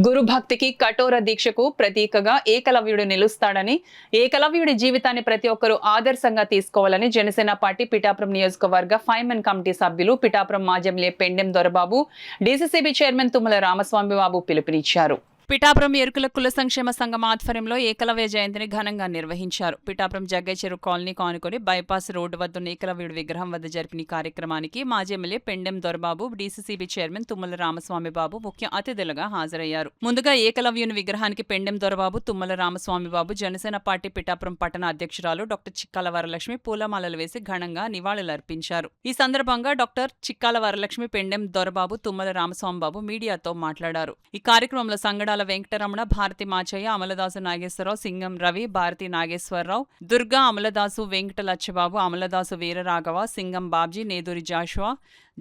గురు భక్తికి కఠోర దీక్షకు ప్రతీకగా ఏకలవ్యుడు నిలుస్తాడని, ఏకలవ్యుడి జీవితాన్ని ప్రతి ఒక్కరూ ఆదర్శంగా తీసుకోవాలని జనసేన పార్టీ పిఠాపురం నియోజకవర్గ 5 మెన్ కమిటీ సభ్యులు పిఠాపురం మాజీ MLA Pendem Dorababu, DCCB chairman Tummala Ramaswamy Babu పిలుపునిచ్చారు. పిఠాపురం ఎరుకుల కుల సంక్షేమ సంఘం ఆధ్వర్యంలో ఏకలవ్య జయంతిని ఘనంగా నిర్వహించారు. పిఠాపురం జగ్గయ్యచెరువు కాలనీ కానుకొని బైపాస్ రోడ్డు వద్ద ఏకలవ్యుడి విగ్రహం వద్ద జరిపిన కార్యక్రమానికి మాజీ MLA Pendem Dorababu, DCCB chairman Tummala Ramaswamy Babu ముఖ్య అతిథులుగా హాజరయ్యారు. ముందుగా ఏకలవ్యుని విగ్రహానికి పెండెం దొరబాబు, తుమ్మల రామస్వామి బాబు, జనసేన పార్టీ పిఠాపురం పట్టణ అధ్యక్షురాలు డాక్టర్ చిక్కాల వరలక్ష్మి పూలమాలలు వేసి ఘనంగా నివాళులర్పించారు. ఈ సందర్భంగా డాక్టర్ చిక్కాల వరలక్ష్మి, పెండెం దొరబాబు, తుమ్మల రామస్వామి బాబు మీడియాతో మాట్లాడారు. ఈ కార్యక్రమంలో సంగడాల వెంకటరమణ, భారతి మాచయ్య, అమలదాసు నాగేశ్వరరావు, సింగం రవి, భారతి నాగేశ్వరరావు, దుర్గా, అమలదాసు వెంకట లచ్చబాబు, అమలదాసు వీరరాఘవ, సింగం బాబ్జీ, నేదూరి జాషువా,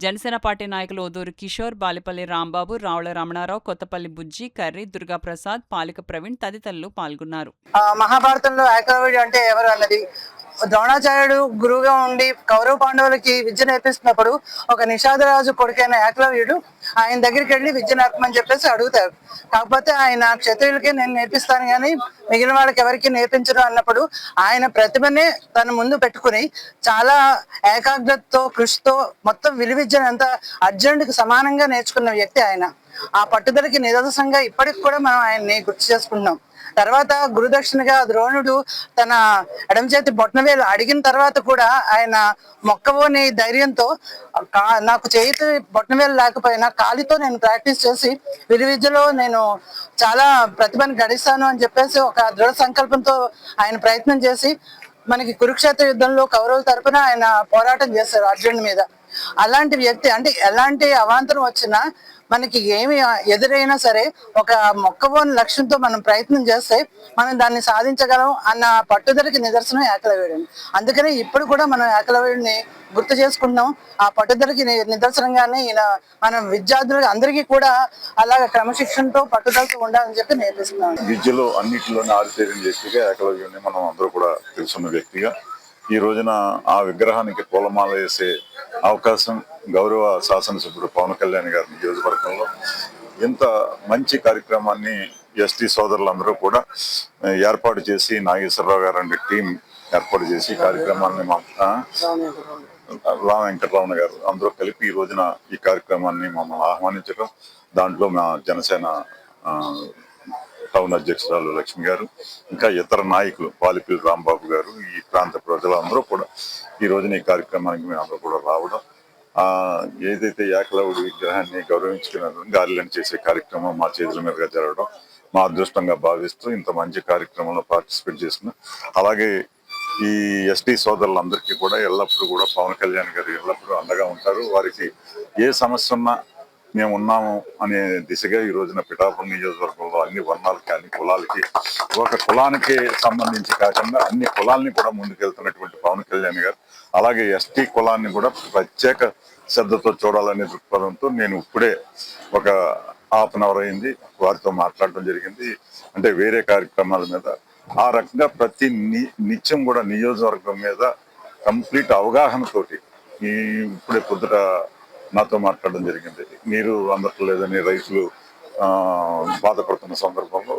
జనసేన పార్టీ నాయకులు ఓదూరు కిషోర్, బాలిపల్లి రాంబాబు, రావుల రమణారావు, కొత్తపల్లి బుజ్జి, కర్రి, దుర్గాప్రసాద్, పాలిక ప్రవీణ్ తదితరులు పాల్గొన్నారు. మహాభారతంలో ఏకలవ్యుడు అంటే ఎవరు అన్నది ద్రోణాచార్యుడు గురువుగా ఉండి కౌరవ పాండవులకి విద్య నేర్పిస్తున్నప్పుడు ఒక నిషాదరాజు కొడుకైన ఏకలవ్యుడు ఆయన దగ్గరికి వెళ్ళి విద్య నేర్పమని చెప్పేసి అడుగుతారు. కాకపోతే ఆయన క్షత్రియులకే నేను నేర్పిస్తాను కానీ మిగిలిన వాళ్ళకి ఎవరికి నేర్పించరు అన్నప్పుడు ఆయన ప్రతిభనే తన ముందు పెట్టుకుని చాలా ఏకాగ్రతతో కృషితో మొత్తం విలువిద్యను అంతా అర్జునుడికి సమానంగా నేర్చుకున్న వ్యక్తి ఆయన. ఆ పట్టుదలకి నిదర్శనంగా ఇప్పటికి కూడా మనం ఆయన్ని గుర్తు చేసుకుంటున్నాం. తర్వాత గురుదక్షిణగా ద్రోణుడు తన ఎడమ చేతి బొట్టనవేలు అడిగిన తర్వాత కూడా ఆయన మొక్కవోని ధైర్యంతో నాకు చేతి బొట్టనవేలు లేకపోయినా కాలితో నేను ప్రాక్టీస్ చేసి విలువిద్యలో నేను చాలా ప్రతిభను గడిస్తాను అని చెప్పేసి ఒక దృఢ సంకల్పంతో ఆయన ప్రయత్నం చేసి మనకి కురుక్షేత్ర యుద్ధంలో కౌరవుల తరపున ఆయన పోరాటం చేశారు అర్జునుడి మీద. అలాంటి వ్యక్తి అంటే ఎలాంటి అవాంతరం వచ్చినా మనకి ఏమి ఎదురైనా సరే ఒక మొక్కవోని లక్ష్యంతో మనం ప్రయత్నం చేస్తే మనం దాన్ని సాధించగలం అన్న పట్టుదలకి నిదర్శనం ఏకలవ్యుడు. అందుకని ఇప్పుడు కూడా మనం ఏకలవ్యుడిని గుర్తు చేసుకుంటున్నాం. ఆ పట్టుదలకి నిదర్శనంగానే ఈయన మనం విద్యార్థులకి అందరికీ కూడా అలాగ క్రమశిక్షణతో పట్టుదలతో ఉండాలని చెప్పి నేర్పిస్తున్నాం. విద్యలో అన్నింటిలోనే ఆరితేరిన వ్యక్తిగా ఏకలవ్యుడిని మనం అందరూ కూడా తెలుసున్న వ్యక్తిగా ఈ రోజున ఆ విగ్రహానికి పూలమాల వేసే అవకాశం గౌరవ శాసనసభ్యుడు పవన్ కళ్యాణ్ గారి నియోజకవర్గంలో ఇంత మంచి కార్యక్రమాన్ని ఎస్టీ సోదరులందరూ కూడా ఏర్పాటు చేసి నాగేశ్వరరావు గారు అంటే టీం ఏర్పాటు చేసి కార్యక్రమాన్ని రామ వెంకటరమణ గారు అందరూ కలిపి ఈ రోజున ఈ కార్యక్రమాన్ని మమ్మల్ని ఆహ్వానించడం, దాంట్లో మా జనసేన టౌన్ అధ్యక్షురాలు లక్ష్మి గారు, ఇంకా ఇతర నాయకులు పాలిపల్లి రాంబాబు గారు, ఈ ప్రాంత ప్రజలందరూ కూడా ఈ రోజున ఈ కార్యక్రమానికి మేము అందరూ కూడా రావడం, ఏదైతే ఏకలవ్యుడి విగ్రహాన్ని గౌరవించుకున్న గాలిలను చేసే కార్యక్రమం మా చేతుల మీదుగా జరగడం మా అదృష్టంగా భావిస్తూ ఇంత మంచి కార్యక్రమంలో పార్టిసిపేట్ చేస్తున్నాం. అలాగే ఈ ఎస్టీ సోదరులందరికీ కూడా ఎల్లప్పుడూ కూడా పవన్ కళ్యాణ్ గారు ఎల్లప్పుడూ అండగా ఉంటారు. వారికి ఏ సమస్య ఉన్నా మేము ఉన్నాము అనే దిశగా ఈ రోజున పిఠాపురం నియోజకవర్గంలో అన్ని వర్ణాలకి అన్ని కులాలకి ఒక కులానికి సంబంధించి కాకుండా అన్ని కులాలని కూడా ముందుకెళ్తున్నటువంటి పవన్ కళ్యాణ్ గారు అలాగే ఎస్టీ కులాన్ని కూడా ప్రత్యేక శ్రద్ధతో చూడాలనే దృక్పథంతో నేను ఇప్పుడే ఒక హాఫ్ అన్ అవర్ అయింది వారితో మాట్లాడటం జరిగింది. అంటే వేరే కార్యక్రమాల మీద ఆ రకంగా ప్రతి నిత్యం కూడా నియోజకవర్గం మీద కంప్లీట్ అవగాహనతోటి ఇప్పుడే పొద్దుట నాతో మాట్లాడడం జరిగింది. నీరు అందట్లేదని రైతులు బాధపడుతున్న సందర్భంలో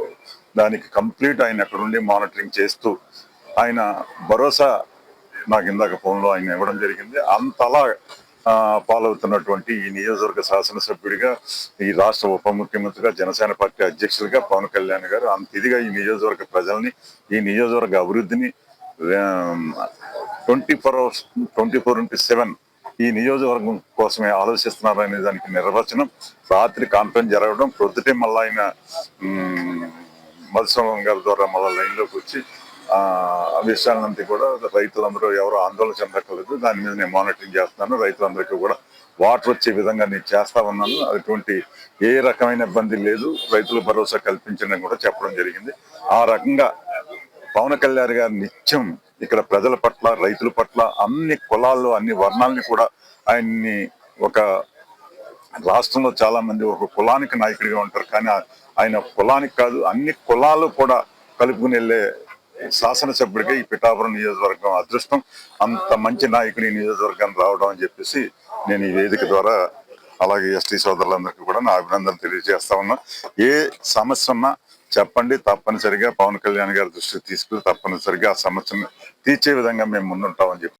దానికి కంప్లీట్ ఆయన అక్కడుండి మానిటరింగ్ చేస్తూ ఆయన భరోసా నాకు ఇందాక ఫోన్లో ఆయన ఇవ్వడం జరిగింది. అంతలా ఫాలో అవుతున్నటువంటి ఈ నియోజకవర్గ శాసనసభ్యుడిగా, ఈ రాష్ట్ర ఉప ముఖ్యమంత్రిగా, జనసేన పార్టీ అధ్యక్షులుగా పవన్ కళ్యాణ్ గారు అంత ఇదిగా ఈ నియోజకవర్గ ప్రజల్ని, ఈ నియోజకవర్గ అభివృద్ధిని 24/7 ఈ నియోజకవర్గం కోసమే ఆలోచిస్తున్నారు అనే దానికి నిర్వచనం. రాత్రి కాన్ఫరెన్స్ జరగడం, ప్రొద్దుటే మళ్ళీ ఆయన మధుసూదన్ గారి ద్వారా మళ్ళీ లైన్లోకి వచ్చి విషయాలంతా కూడా రైతులందరూ ఎవరు ఆందోళన చెందక్కర్లేదు, దాని మీద నేను మానిటరింగ్ చేస్తున్నాను, రైతులందరికీ కూడా వాటర్ వచ్చే విధంగా నేను చేస్తా ఉన్నాను, అటువంటి ఏ రకమైన ఇబ్బంది లేదు, రైతుల భరోసా కల్పించడం కూడా చెప్పడం జరిగింది. ఆ రకంగా పవన్ కళ్యాణ్ గారు నిత్యం ఇక్కడ ప్రజల పట్ల, రైతుల పట్ల, అన్ని కులాల్లో అన్ని వర్ణాలని కూడా ఆయన్ని ఒక రాష్ట్రంలో చాలా మంది ఒక కులానికి నాయకుడిగా ఉంటారు, కానీ ఆయన కులానికి కాదు అన్ని కులాలు కూడా కలుపుకుని వెళ్ళే శాసనసభ్యుడిగా ఈ పిఠాపురం నియోజకవర్గం అదృష్టం. అంత మంచి నాయకుడు ఈ నియోజకవర్గానికి రావడం అని చెప్పేసి నేను ఈ వేదిక ద్వారా అలాగే ఎస్టీ సోదరులందరికీ కూడా నా అభినందనలు తెలియజేస్తా ఉన్నా. ఏ సమస్య ఉన్నా చెప్పండి, తప్పనిసరిగా పవన్ కళ్యాణ్ గారి దృష్టికి తీసుకుని తప్పనిసరిగా ఆ సమస్యను తీర్చే విధంగా మేము ముందుంటామని చెప్పి